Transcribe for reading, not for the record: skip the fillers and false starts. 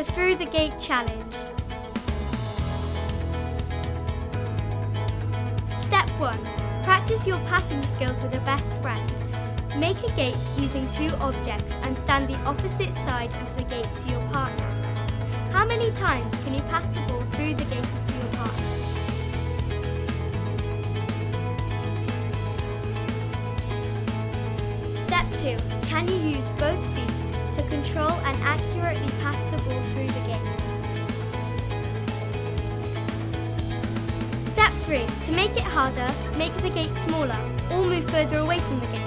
The Through the Gate Challenge. Step 1. Practice your passing skills with a best friend. Make a gate using 2 objects and stand the opposite side of the gate to your partner. How many times can you pass the ball through the gate to your partner? Step 2. Can you use both feet to control and accurately pass the ball through the gate? Step 3. To make it harder, make the gate smaller or move further away from the gate.